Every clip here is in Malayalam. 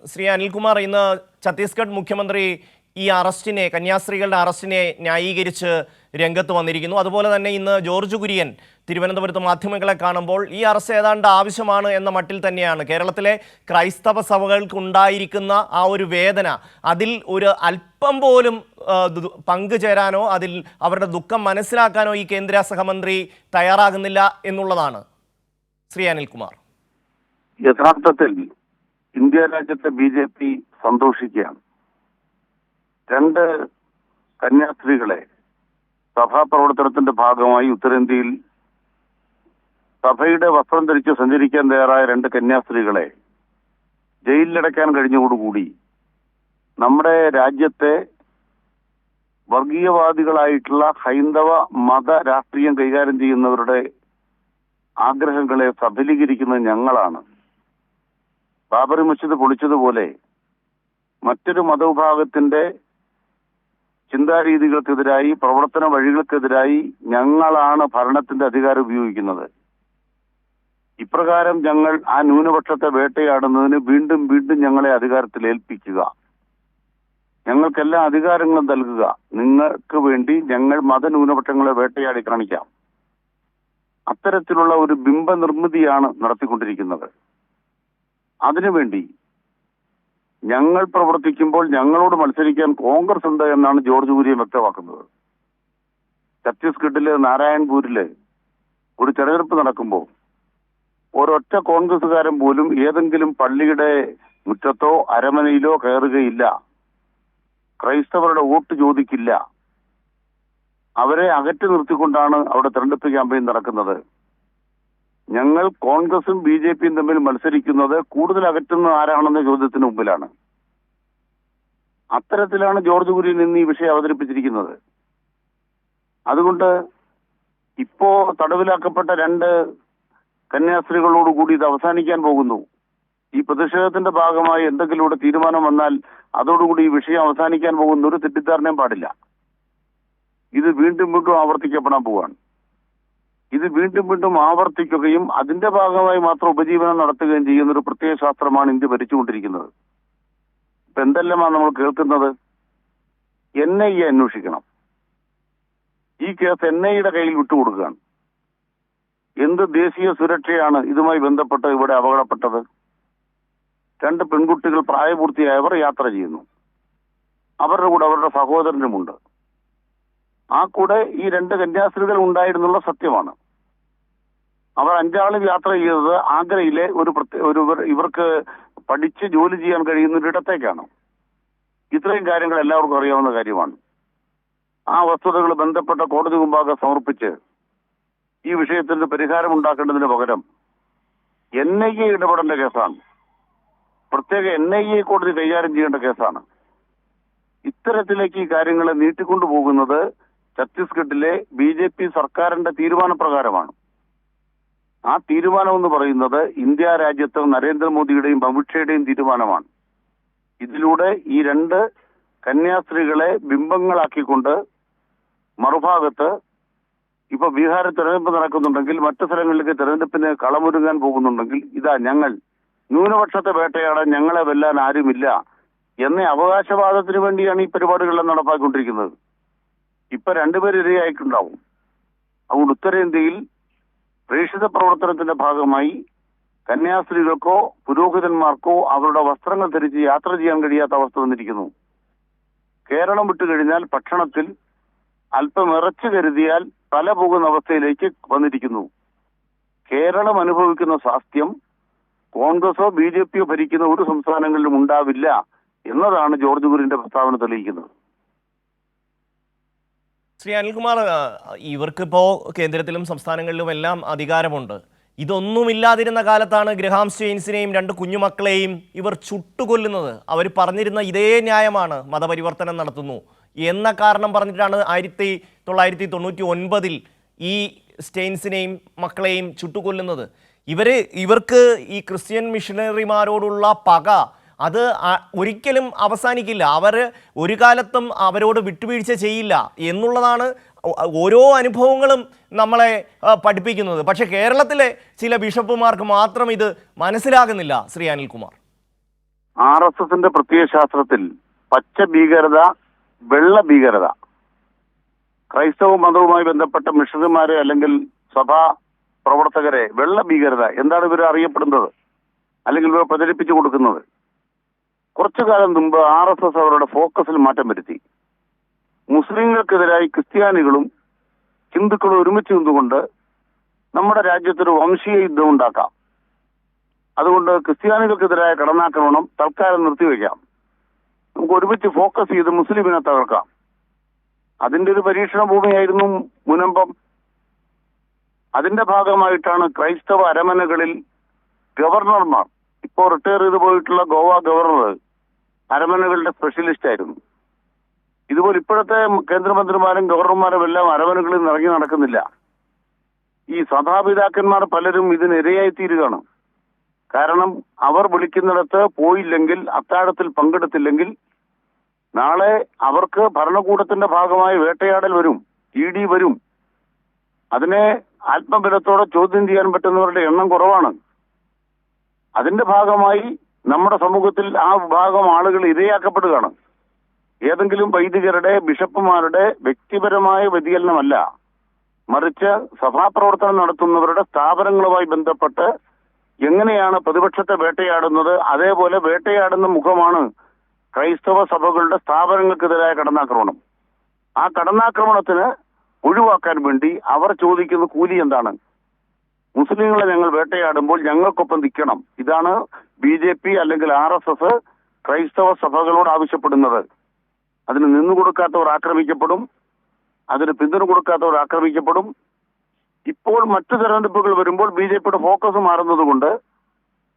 ശ്രീ അനിൽകുമാർ, ഇന്ന് ഛത്തീസ്ഗഡ് മുഖ്യമന്ത്രി ഈ അറസ്റ്റിനെ, കന്യാസ്ത്രീകളുടെ അറസ്റ്റിനെ ന്യായീകരിച്ച് രംഗത്ത് വന്നിരിക്കുന്നു. അതുപോലെ തന്നെ ഇന്ന് ജോർജ് കുര്യൻ തിരുവനന്തപുരത്ത് മാധ്യമങ്ങളെ കാണുമ്പോൾ ഈ അറസ്റ്റ് ഏതാണ്ട് ആവശ്യമാണ് എന്ന മട്ടിൽ തന്നെയാണ്. കേരളത്തിലെ ക്രൈസ്തവ സഭകൾക്കുണ്ടായിരിക്കുന്ന ആ ഒരു വേദന, അതിൽ ഒരു അല്പം പോലും പങ്കുചേരാനോ അതിൽ അവരുടെ ദുഃഖം മനസ്സിലാക്കാനോ ഈ കേന്ദ്ര സഹമന്ത്രി തയ്യാറാകുന്നില്ല എന്നുള്ളതാണ്. ശ്രീ അനിൽകുമാർ, യഥാർത്ഥത്തിൽ ഇന്ത്യ രാജ്യത്തെ BJP സന്തോഷിക്കുകയാണ്. രണ്ട് കന്യാസ്ത്രീകളെ സഭാപ്രവർത്തനത്തിന്റെ ഭാഗമായി ഉത്തരേന്ത്യയിൽ സഭയുടെ വസ്ത്രം ധരിച്ച് സഞ്ചരിക്കാൻ തയ്യാറായ രണ്ട് കന്യാസ്ത്രീകളെ ജയിലിലടയ്ക്കാൻ കഴിഞ്ഞതോടുകൂടി നമ്മുടെ രാജ്യത്തെ വർഗീയവാദികളായിട്ടുള്ള ഹൈന്ദവ മത രാഷ്ട്രീയം കൈകാര്യം ചെയ്യുന്നവരുടെ ആഗ്രഹങ്ങളെ സഫലീകരിക്കുന്നത് ഞങ്ങളാണ്. ബാബറി മസ്ജിദ് പൊളിച്ചതുപോലെ മറ്റൊരു മതവിഭാഗത്തിന്റെ ചിന്താരീതികൾക്കെതിരായി, പ്രവർത്തന വഴികൾക്കെതിരായി ഞങ്ങളാണ് ഭരണത്തിന്റെ അധികാരം ഉപയോഗിക്കുന്നത്. ഇപ്രകാരം ഞങ്ങൾ ആ ന്യൂനപക്ഷത്തെ വേട്ടയാടുന്നതിന് വീണ്ടും വീണ്ടും ഞങ്ങളെ അധികാരത്തിൽ ഏൽപ്പിക്കുക, ഞങ്ങൾക്കെല്ലാ അധികാരങ്ങളും നൽകുക, നിങ്ങൾക്ക് വേണ്ടി ഞങ്ങൾ മതന്യൂനപക്ഷങ്ങളെ വേട്ടയാടി കാണിക്കാം, അത്തരത്തിലുള്ള ഒരു ബിംബനിർമ്മിതിയാണ് നടത്തിക്കൊണ്ടിരിക്കുന്നത്. അതിനുവേണ്ടി ഞങ്ങൾ പ്രവർത്തിക്കുമ്പോൾ ഞങ്ങളോട് മത്സരിക്കാൻ കോൺഗ്രസ് ഉണ്ട് എന്നാണ് ജോർജ് കുര്യൻ വ്യക്തമാക്കുന്നത്. ഛത്തീസ്ഗഡിലെ നാരായൺപൂരില് ഒരു തെരഞ്ഞെടുപ്പ് നടക്കുമ്പോൾ ഒരൊറ്റ കോൺഗ്രസുകാരൻ പോലും ഏതെങ്കിലും പള്ളിയുടെ മുറ്റത്തോ അരമനയിലോ കയറുകയില്ല, ക്രൈസ്തവരുടെ വോട്ട് ചോദിക്കില്ല. അവരെ അകറ്റി നിർത്തിക്കൊണ്ടാണ് അവിടെ തെരഞ്ഞെടുപ്പ് ക്യാമ്പയിൻ നടക്കുന്നത്. ഞങ്ങൾ കോൺഗ്രസും BJPയും തമ്മിൽ മത്സരിക്കുന്നത് കൂടുതൽ അകറ്റുന്ന ആരാണെന്ന ചോദ്യത്തിന് മുമ്പിലാണ്. അത്തരത്തിലാണ് ജോർജ് കുര്യൻ ഇന്ന് ഈ വിഷയം അവതരിപ്പിച്ചിരിക്കുന്നത്. അതുകൊണ്ട് ഇപ്പോ തടവിലാക്കപ്പെട്ട രണ്ട് കന്യാസ്ത്രീകളോടുകൂടി ഇത് അവസാനിക്കാൻ പോകുന്നു. ഈ പ്രതിഷേധത്തിന്റെ ഭാഗമായി എന്തെങ്കിലും ഇവിടെ തീരുമാനം വന്നാൽ അതോടുകൂടി ഈ വിഷയം അവസാനിക്കാൻ പോകുന്ന ഒരു തെറ്റിദ്ധാരണയും പാടില്ല. ഇത് വീണ്ടും വീണ്ടും ആവർത്തിക്കപ്പെടാൻ പോവുകയാണ്. ഇത് വീണ്ടും വീണ്ടും ആവർത്തിക്കുകയും അതിന്റെ ഭാഗമായി മാത്രം ഉപജീവനം നടത്തുകയും ചെയ്യുന്ന ഒരു പ്രത്യയ ശാസ്ത്രമാണ് ഇന്ത്യ ഭരിച്ചുകൊണ്ടിരിക്കുന്നത്. ഇപ്പൊ എന്തെല്ലാമാണ് നമ്മൾ കേൾക്കുന്നത്? NIA അന്വേഷിക്കണം. ഈ കേസ് NIAയുടെ കയ്യിൽ വിട്ടുകൊടുക്കുകയാണ്. എന്ത് ദേശീയ സുരക്ഷയാണ് ഇതുമായി ബന്ധപ്പെട്ട് ഇവിടെ അപകടപ്പെട്ടത്? രണ്ട് പെൺകുട്ടികൾ പ്രായപൂർത്തിയായവർ യാത്ര ചെയ്യുന്നു. അവരുടെ കൂടെ അവരുടെ സഹോദരനുമുണ്ട്. ആ കൂടെ ഈ രണ്ട് കന്യാസ്ത്രീകൾ ഉണ്ടായിരുന്നുള്ള സത്യമാണ്. അവർ 5 ആളും യാത്ര ചെയ്തത് ആഗ്രയിലെ ഇവർക്ക് പഠിച്ച് ജോലി ചെയ്യാൻ കഴിയുന്ന ഒരിടത്തേക്കാണ്. ഇത്രയും കാര്യങ്ങൾ എല്ലാവർക്കും അറിയാവുന്ന കാര്യമാണ്. ആ വസ്തുതകൾ ബന്ധപ്പെട്ട കോടതി മുമ്പാകെ സമർപ്പിച്ച് ഈ വിഷയത്തിന് പരിഹാരം ഉണ്ടാക്കേണ്ടതിന് പകരം NIA ഇടപെടേണ്ട കേസാണ്. പ്രത്യേക NIA കോടതി കൈകാര്യം ചെയ്യേണ്ട കേസാണ്. ഇത്തരത്തിലേക്ക് ഈ കാര്യങ്ങളെ നീട്ടിക്കൊണ്ടുപോകുന്നത് ഛത്തീസ്ഗഡിലെ BJP സർക്കാരിന്റെ തീരുമാനപ്രകാരമാണ്. ആ തീരുമാനം എന്ന് പറയുന്നത് ഇന്ത്യ രാജ്യത്ത് നരേന്ദ്രമോദിയുടെയും അമിത്ഷയുടെയും തീരുമാനമാണ്. ഇതിലൂടെ ഈ രണ്ട് കന്യാസ്ത്രീകളെ ബിംബങ്ങളാക്കിക്കൊണ്ട് മറുഭാഗത്ത് ഇപ്പൊ ബീഹാറിൽ തെരഞ്ഞെടുപ്പ് നടക്കുന്നുണ്ടെങ്കിൽ, മറ്റു സ്ഥലങ്ങളിലേക്ക് തെരഞ്ഞെടുപ്പിന് കളമൊരുങ്ങാൻ പോകുന്നുണ്ടെങ്കിൽ, ഇതാ ഞങ്ങൾ ന്യൂനപക്ഷത്തെ വേട്ടയാടാൻ ഞങ്ങളെ വെല്ലാൻ ആരുമില്ല എന്ന അവകാശവാദത്തിന് വേണ്ടിയാണ് ഈ പരിപാടികളെല്ലാം നടപ്പാക്കിക്കൊണ്ടിരിക്കുന്നത്. ഇപ്പൊ രണ്ടുപേർ ഇരയായിട്ടുണ്ടാവും. അതുകൊണ്ട് ഉത്തരേന്ത്യയിൽ പ്രേക്ഷിത പ്രവർത്തനത്തിന്റെ ഭാഗമായി കന്യാസ്ത്രീകൾക്കോ പുരോഹിതന്മാർക്കോ അവരുടെ വസ്ത്രങ്ങൾ ധരിച്ച് യാത്ര ചെയ്യാൻ കഴിയാത്ത അവസ്ഥ വന്നിരിക്കുന്നു. കേരളം വിട്ടുകഴിഞ്ഞാൽ ഭക്ഷണത്തിൽ അല്പം ഇറച്ചു കരുതിയാൽ തല പോകുന്ന അവസ്ഥയിലേക്ക് വന്നിരിക്കുന്നു. കേരളം അനുഭവിക്കുന്ന സ്വാസ്ഥ്യം കോൺഗ്രസോ BJPയോ ഭരിക്കുന്ന ഒരു സംസ്ഥാനങ്ങളിലും ഉണ്ടാവില്ല എന്നതാണ് ജോർജ് കുര്യന്റെ പ്രസ്താവന തെളിയിക്കുന്നത്. ശ്രീ അനിൽകുമാർ, ഇവർക്കിപ്പോൾ കേന്ദ്രത്തിലും സംസ്ഥാനങ്ങളിലും എല്ലാം അധികാരമുണ്ട്. ഇതൊന്നുമില്ലാതിരുന്ന കാലത്താണ് ഗ്രഹാം സ്റ്റെയിൻസിനെയും രണ്ട് കുഞ്ഞുമക്കളെയും ഇവർ ചുട്ടുകൊല്ലുന്നത്. അവർ പറഞ്ഞിരുന്ന ഇതേ ന്യായമാണ്, മതപരിവർത്തനം നടത്തുന്നു എന്ന കാരണം പറഞ്ഞിട്ടാണ് 1999 ഈ സ്റ്റെയിൻസിനെയും മക്കളെയും ചുട്ടുകൊല്ലുന്നത്. ഇവർക്ക് ഈ ക്രിസ്ത്യൻ മിഷണറിമാരോടുള്ള പക അത് ഒരിക്കലും അവസാനിക്കില്ല. അവർ ഒരു കാലത്തും അവരോട് വിട്ടുവീഴ്ച ചെയ്യില്ല എന്നുള്ളതാണ് ഓരോ അനുഭവങ്ങളും നമ്മളെ പഠിപ്പിക്കുന്നത്. പക്ഷേ കേരളത്തിലെ ചില ബിഷപ്പുമാർക്ക് മാത്രം ഇത് മനസ്സിലാകുന്നില്ല. ശ്രീ അനിൽകുമാർ, RSSന്റെ പ്രത്യയശാസ്ത്രത്തിൽ പച്ച ഭീകരത, വെള്ള ഭീകരത, ക്രൈസ്തവ മതവുമായി ബന്ധപ്പെട്ട മിഷണറിമാരെ അല്ലെങ്കിൽ സഭാ പ്രവർത്തകരെ വെള്ള ഭീകരത എന്താണ് ഇവർ അറിയപ്പെടുന്നത് അല്ലെങ്കിൽ ഇവർ പ്രചരിപ്പിച്ചു കൊടുക്കുന്നത്? കുറച്ചു കാലം മുമ്പ് RSS അവരുടെ ഫോക്കസിൽ മാറ്റം വരുത്തി. മുസ്ലിങ്ങൾക്കെതിരായി ക്രിസ്ത്യാനികളും ഹിന്ദുക്കളും ഒരുമിച്ച് നിന്നുകൊണ്ട് നമ്മുടെ രാജ്യത്തൊരു വംശീയ യുദ്ധം ഉണ്ടാക്കാം. അതുകൊണ്ട് ക്രിസ്ത്യാനികൾക്കെതിരായ കടന്നാക്രമണം തൽക്കാലം നിർത്തിവെക്കാം, നമുക്ക് ഒരുമിച്ച് ഫോക്കസ് ചെയ്ത് മുസ്ലിമിനെ തകർക്കാം. അതിന്റെ ഒരു പരീക്ഷണ ഭൂമിയായിരുന്നു മുനമ്പം. അതിന്റെ ഭാഗമായിട്ടാണ് ക്രൈസ്തവ അരമനകളിൽ ഗവർണർമാർ, ഇപ്പോൾ റിട്ടയർ ചെയ്ത് പോയിട്ടുള്ള ഗോവ ഗവർണർ അരമനകളുടെ സ്പെഷ്യലിസ്റ്റ് ആയിരുന്നു. ഇതുപോലെ ഇപ്പോഴത്തെ കേന്ദ്രമന്ത്രിമാരും ഗവർണർമാരും എല്ലാം അരമനകളിൽ ഇറങ്ങി നടക്കുന്നില്ല. ഈ സഭാപിതാക്കന്മാർ പലരും ഇതിനിരയായി തീരുകയാണ്. കാരണം അവർ വിളിക്കുന്നിടത്ത് പോയില്ലെങ്കിൽ, അത്താഴത്തിൽ പങ്കെടുത്തില്ലെങ്കിൽ നാളെ അവർക്ക് ഭരണകൂടത്തിന്റെ ഭാഗമായി വേട്ടയാടൽ വരും, ED വരും. അതിനെ ആത്മബലത്തോടെ ചോദ്യം ചെയ്യാൻ പറ്റുന്നവരുടെ എണ്ണം കുറവാണ്. അതിന്റെ ഭാഗമായി നമ്മുടെ സമൂഹത്തിൽ ആ വിഭാഗം ആളുകൾ ഇരയാക്കപ്പെടുകയാണ്. ഏതെങ്കിലും വൈദികരുടെ, ബിഷപ്പുമാരുടെ വ്യക്തിപരമായ വ്യതിചലനമല്ല, മറിച്ച് സഭാപ്രവർത്തനം നടത്തുന്നവരുടെ സ്ഥാപനങ്ങളുമായി ബന്ധപ്പെട്ട് എങ്ങനെയാണ് പ്രതിപക്ഷത്തെ വേട്ടയാടുന്നത്, അതേപോലെ വേട്ടയാടുന്ന മുഖമാണ് ക്രൈസ്തവ സഭകളുടെ സ്ഥാപനങ്ങൾക്കെതിരായ കടന്നാക്രമണം. ആ കടന്നാക്രമണത്തിന് ഒഴിവാക്കാൻ വേണ്ടി അവർ ചോദിക്കുന്ന കൂലി എന്താണ്? മുസ്ലിങ്ങളെ ഞങ്ങൾ വേട്ടയാടുമ്പോൾ ഞങ്ങൾക്കൊപ്പം നിൽക്കണം. ഇതാണ് BJP അല്ലെങ്കിൽ RSS ക്രൈസ്തവ സഭകളോട് ആവശ്യപ്പെടുന്നത്. അതിന് നിന്നുകൊടുക്കാത്തവർ ആക്രമിക്കപ്പെടും, അതിന് പിന്തുണ കൊടുക്കാത്തവർ ആക്രമിക്കപ്പെടും. ഇപ്പോൾ മറ്റു തെരഞ്ഞെടുപ്പുകൾ വരുമ്പോൾ BJPയുടെ ഫോക്കസ് മാറുന്നത് കൊണ്ട്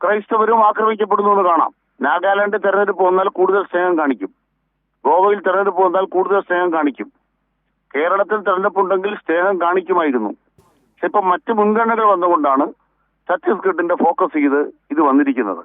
ക്രൈസ്തവരും ആക്രമിക്കപ്പെടുന്നു എന്ന് കാണാം. നാഗാലാൻഡ് തെരഞ്ഞെടുപ്പ് വന്നാൽ കൂടുതൽ സ്നേഹം കാണിക്കും, ഗോവയിൽ തെരഞ്ഞെടുപ്പ് വന്നാൽ കൂടുതൽ സ്നേഹം കാണിക്കും, കേരളത്തിൽ തെരഞ്ഞെടുപ്പുണ്ടെങ്കിൽ സ്നേഹം കാണിക്കുമായിരുന്നു. പക്ഷെ ഇപ്പം മറ്റ് മുൻഗണനകൾ വന്നുകൊണ്ടാണ് ഛത്തീസ്ഗഡിന്റെ ഫോക്കസ് ചെയ്ത് ഇത് വന്നിരിക്കുന്നത്.